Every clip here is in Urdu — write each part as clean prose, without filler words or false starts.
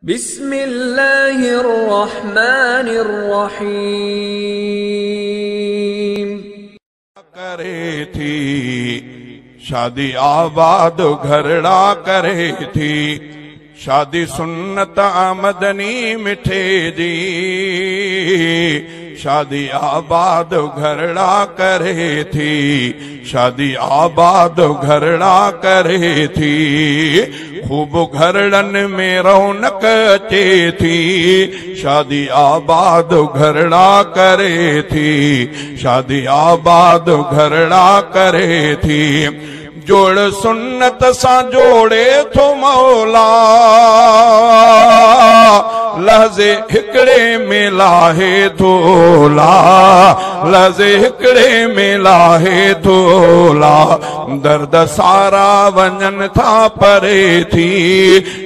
بسم اللہ الرحمن الرحیم۔ کرے تھی شادی آباد گھرڑا کرے تھی، شادی سنت آمدنی مٹھے دی، شادی آباد گھرڑا کرے تھی، شادی آباد گھرڑا کرے تھی، خوب گھرڑن میں رونق اچے تھی، شادی آباد گھرڑا کرے تھی، شادی آباد گھرڑا کرے تھی، جوڑ سنت سا جوڑے تو مولا، لحظے ہکڑے میں لاہے دولا، لحظے ہکڑے میں لاہے دولا، درد سارا ونجن تھا پرے تھی،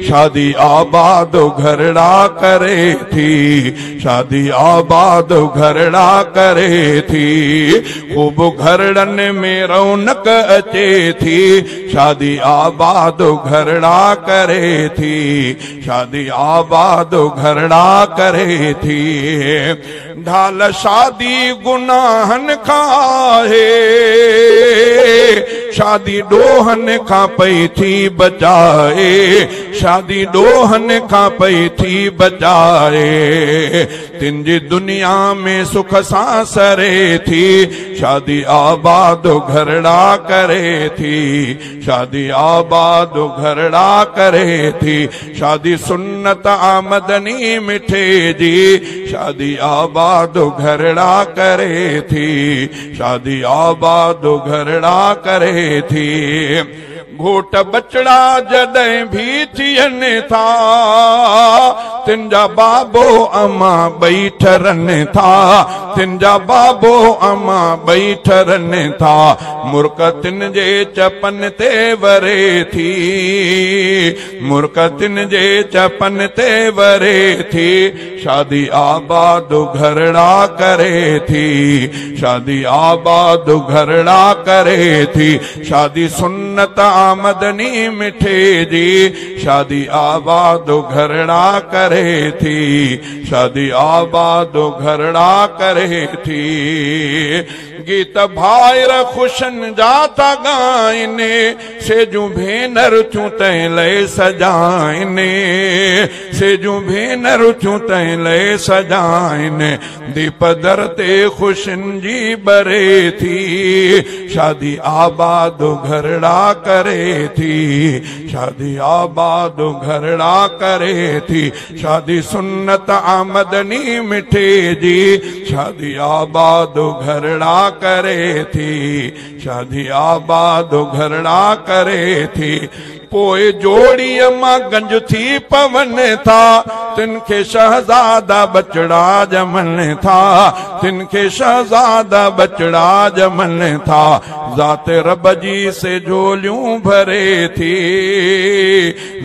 شادی آباد گھرڑا کرے تھی، شادی آباد گھرڑا کرے تھی، خوب گھرڑن میں رونق اچے تھی، شادی آباد گھرڑا کرے تھی، شادی آباد گھرڑا کرے تھی، ڈھال شادی گناہن کھائے، شادی ڈوہن کھا پئی تھی بچائے، شادی ڈوہن کھا پئی تھی بچائے، تنجی دنیا میں سکھ سانسرے تھی، شادی آباد گھرڑا کرے تھی، شادی آباد گھرڑا کرے تھی، شادی سنت آمدنی مٹھے دی، شادی آباد گھرڑا کرے تھی، شادی آباد گھرڑا کرے تھی، گھوٹ بچڑا جدیں بھی تھین تھا، تنجا بابو اما بیٹھرن تھا، تنجا بابو اما بیٹھرن تھا، مرکتن جے چپن تے ورے تھی، مرکتن جے چپن تے ورے تھی، شادی آباد گھرڑا کرے تھی، شادی آباد گھرڑا کرے تھی، شادی سنت آمدنی مٹھے دی، شادی آباد گھرڑا کرے تھی، شادی آباد گھرڑا کرے تھی، گیت بھائر خوشن جاتا گائنے، سے جو بھینر چونتیں لے سجائنے، سے جو بھینر چونتیں لے سجائنے، دیپ درتے خوشن جی برے تھی، شادی آباد گھرڑا کرے تھی، شادی آباد گھرڑا کرے تھی، شادی سنت آمدنی مٹھے دی، شادی آباد گھرڑا کرے تھی، شادی آباد گھرڑا کرے تھی، پوئے جوڑی اما گنج تھی پون تھا، تن کے شہزادہ بچڑا جمن تھا، تن کے شہزادہ بچڑا جمن تھا، ذات رب جی سے جھولیوں بھرے تھی،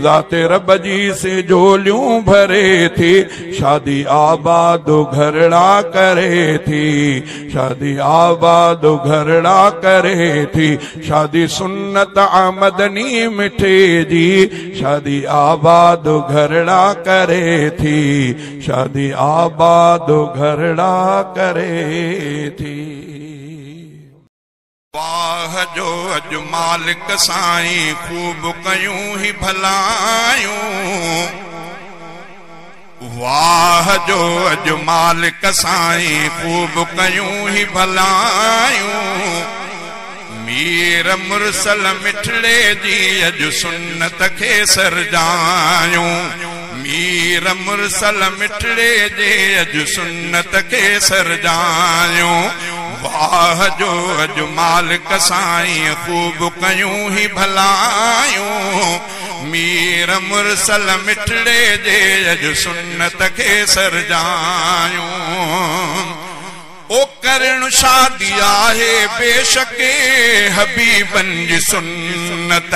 ذات رب جی سے جھولیوں بھرے تھی، شادی آباد گھرڑا کرے تھی، شادی آباد گھرڑا کرے تھی، شادی سنت آمدنی مٹھے دی، شادی آباد گھرڑا کرے تھی، شادی آباد گھرڑا کرے تھی، واہ جو اج مالک سائیں خوب کیوں ہی بھلائیوں، واہ جو اج مالک سائیں خوب کیوں ہی بھلائیوں، میر مرسل مٹھڑے دی اج سنت کے سر جائیوں، میر مرسل مٹھڑے دی اج سنت کے سر جائیوں، واہ جو اج مالک سائیں خوب کیوں ہی بھلائیوں، میر مرسل مٹھڑے دے اج سنت کے سر جائیوں، او کرن شادی آہے بے شکے حبیبن جی سنت،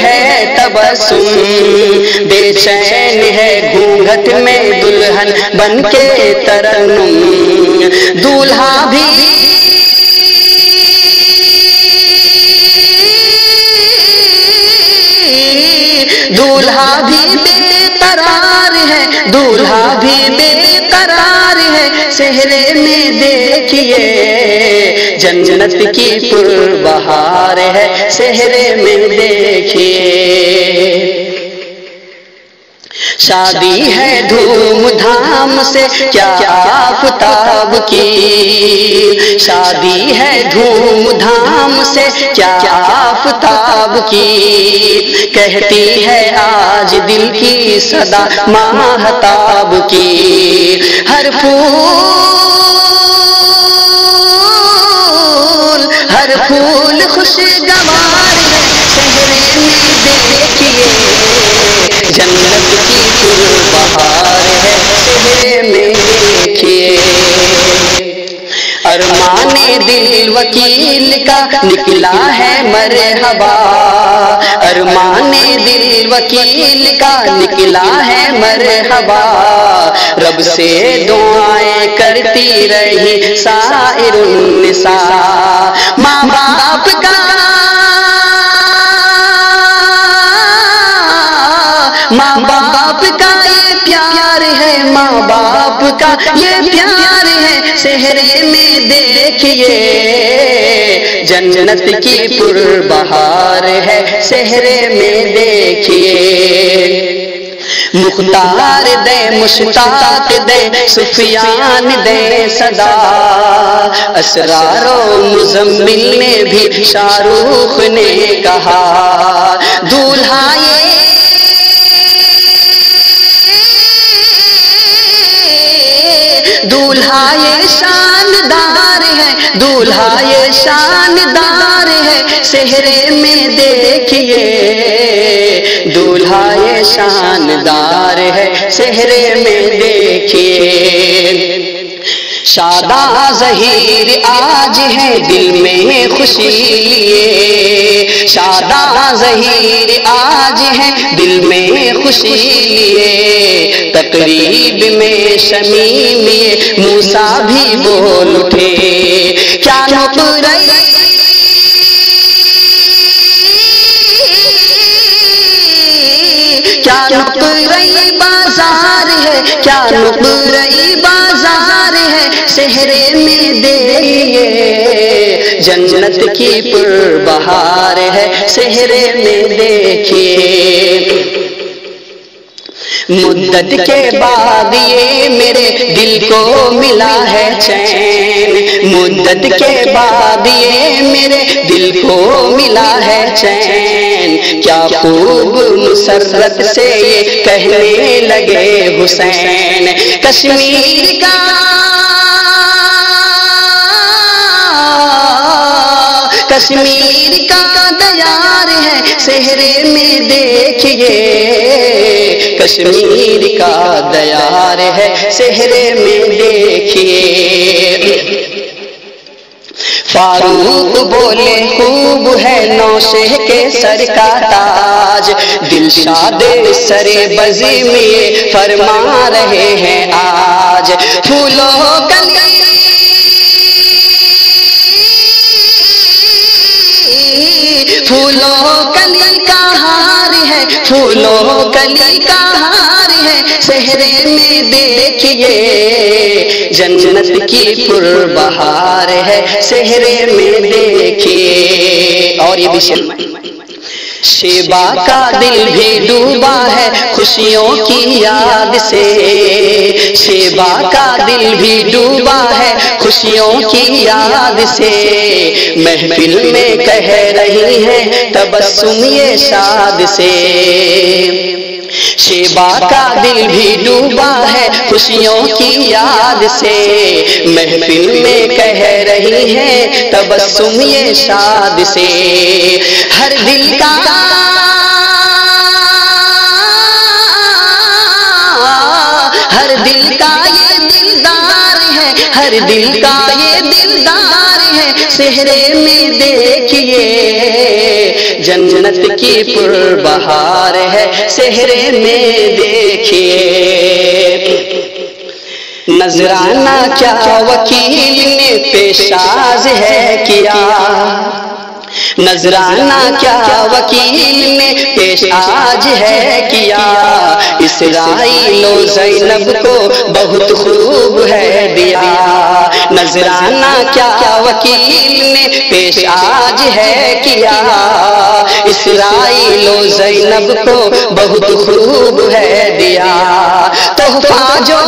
ہے تبسم، بے چین ہے گھونگھٹ میں دلہن بن کے ترنم، دولہا بھی بے قرار ہے، دولہا بھی بے قرار ہے، صحرے میں دیکھیے جنت کی پربہار ہے، صحرے میں دیکھیے شادی ہے دھوم دھام سے کیا آفتاب کی، شادی ہے دھوم دھام سے کیا آفتاب کی، کہتی ہے آج دل کی صدا ماہتاب کی، ہر پھول خوشگوار ہے، صحرے میں دیکھیے جنت کی پربہار ہے، صحرے میں دیکھیے ارمان دل وکیل کا نکلا ہے مرحبا، ارمان دل وکیل کا نکلا ہے مرحبا، رب سے دعائیں کرتی رہی سائر النساء، ماں باپ کا یہ پیار ہے، ماں باپ کا یہ پیار ہے، صحرے میں دیکھیے جنت کی پربہار ہے، صحرے میں دیکھیے مختار دے مشتاق دے سفیان دے صدا، اسرار و مزمل نے بھی شاہ رخ نے کہا، دولہا یہ شاندار ہے، دولہا یہ شاندار ہے، صحرے میں دیکھیے دولہا یہ شاندار ہے، صحرے میں دیکھیے شاداں ظہیر آج ہے دل میں خوشی لیے، شاداں ظہیر آج ہے دل میں خوشی لیے، تقریب میں شمیمیے موسیٰ بھی بول اٹھے، کیا نقرئی بازار ہے، کیا نقرئی بازار ہے، صحرے میں دیکھیے جنت کی پربہار ہے، صحرے میں دیکھیے مدت کے بعد یہ میرے دل کو ملا ہے چین، مدت کے بعد یہ میرے دل کو ملا ہے چین، کیا خوب مسرت سے یہ کہنے لگے حسین، کشمیر کا دیار ہے، صحرے میں دیکھیے کشمیر کا دیار ہے، صحرے میں دیکھیے فاروق بولے خوب ہے نوشہ کے سر کا تاج، دلشاد سر بزی میں فرما رہے ہیں آج، پھولوں کلی کا ہار ہے، پھولوں کلی کا ہار ہے، صحرے میں دیکھیے جنت کی پربہار ہے، صحرے میں دیکھیے اور یہ بھی شیبہ کا دل بھی ڈوبا ہے خوشیوں کی یاد سے، شیبہ کا دل بھی ڈوبا ہے خوشیوں کی یاد سے، محفل میں کہہ رہی ہے تبسم یہ شاد سے، شیبہ کا دل بھی ڈوبا ہے خوشیوں کی یاد سے، محفل میں کہہ رہی ہے تبسم یہ شاد سے، ہر دل کا یہ دلدار ہے، ہر دل کا یہ دلدار ہے صحرے میں دیکھیے جنت کی پر بہار ہے صحرے میں دیکھیے نذرانہ کیا وکیل نے پیشاز ہے کیا نذرانہ کیا وکیل نے پیش آج ہے کیا اسرائیل و زینب کو بہت خوب ہے دیا نذرانہ کیا وکیل نے پیش آج ہے کیا اسرائیل و زینب کو بہت خوب ہے دیا تحفہ جو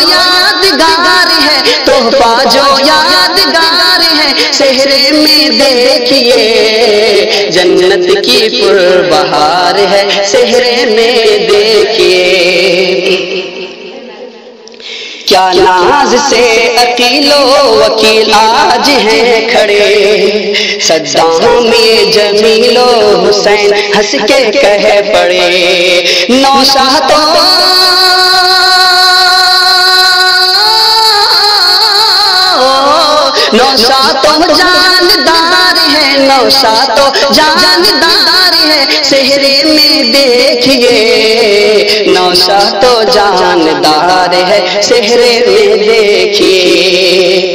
یادگار ہے تحفہ جو یادگار ہے صحرے میں دیکھیے جنت کی پر بہار ہے صحرے میں دیکھیے کیا ناز سے عقیل و وکیل آج ہیں کھڑے صدام یہ جمیل و حسین ہنس کے کہہ پڑے نوشاہ تو نوشاہ تو جاندار ہے نوشاہ تو جاندار ہے صحرے میں دیکھیے نوشاہ تو جاندار ہے صحرے میں دیکھیے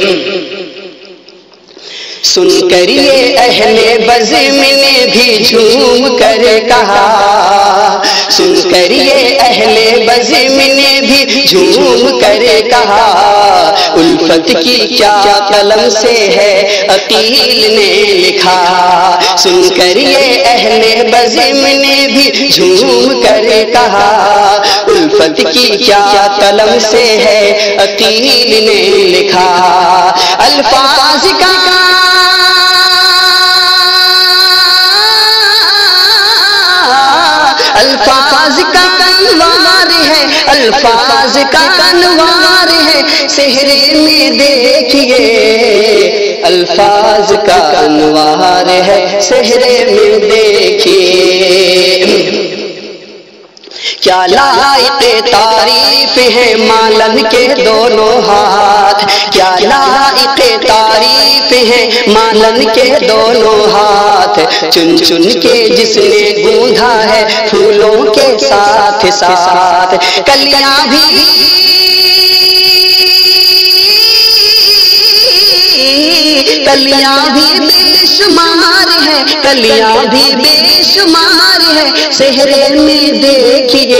سن کر یہ اہل بزم نے بھی جھوم کر کہا سن کر یہ اہل بزم نے بھی جھوم کر کہا الفت کی کیا قلم سے ہے عقیل نے لکھا سن کر یہ اہل بزم نے بھی جھوم کر کہا الفت کی کیا قلم سے ہے عقیل نے لکھا الفاظ کا الفاظ کا انوار ہے الفاظ کا انوار ہے صحرے میں دیکھیے الفاظ کا انوار ہے صحرے میں دیکھیے کیا لائق تعریف ہے مالن کے دونوں ہاتھ کیا لائق تعریف ہے مالن کے دونوں ہاتھ چن چن کے جس نے گوندا ہے پھولوں کے ساتھ ساتھ کلیاں بھی بے شمار ہے کلیاں بھی بے شمار ہے صحرے میں دیکھیے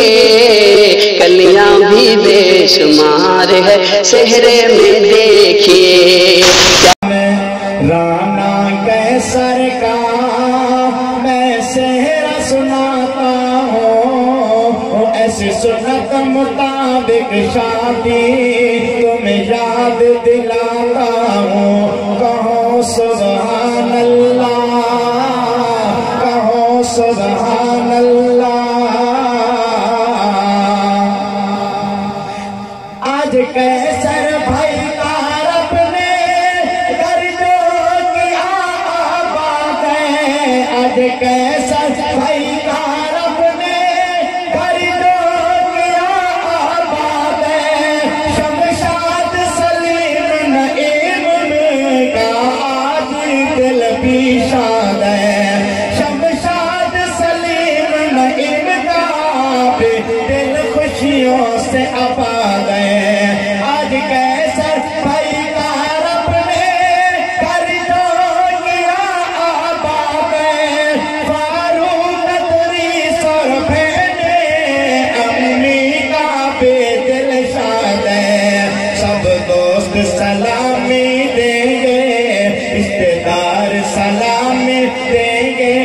کلیاں بھی بے شمار ہے صحرے میں دیکھیے رانا کیسر کا میں صحرا سناتا ہوں ایسی سنت مطابق شادی تمہیں یاد دلاتا ہوں کہو سبحان اللہ کہو سبحان اللہ آج کیسر بھائی کا رب نے گھر جو کیا آباد ہے آج کیسر بھائی کا رب نے گھر جو کیا آباد ہے شمشاد سلیم نعیم کا آج دل بھی شاد ہے شمشاد سلیم نعیم کا دل خوشیوں سے آباد ہے آج کیسر بھائی کا رب نے گھر جو کیا آباد ہے فاروق ادریس اور بہنے امی کا بے دل شاد ہے سب دوست سلامی دیں گے رشتے دار سلامی دیں گے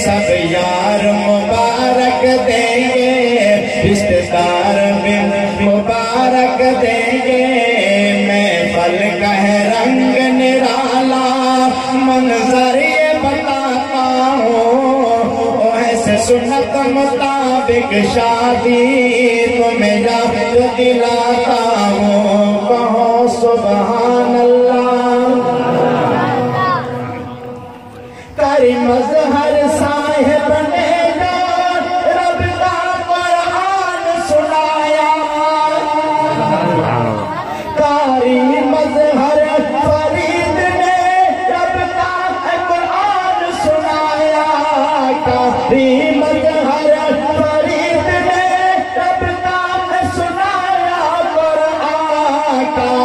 سب یار مبارک دیں گے رشتے دار بھی مبارک دیں گے محفل کا ہے رنگ نرالا منظر یہ بتاتا ہوں ایسے سنت مطابق شادی تمہیں یاد دلاتا ہوں کہو سبحان اللہ کری مظہر صاحب نے رب کا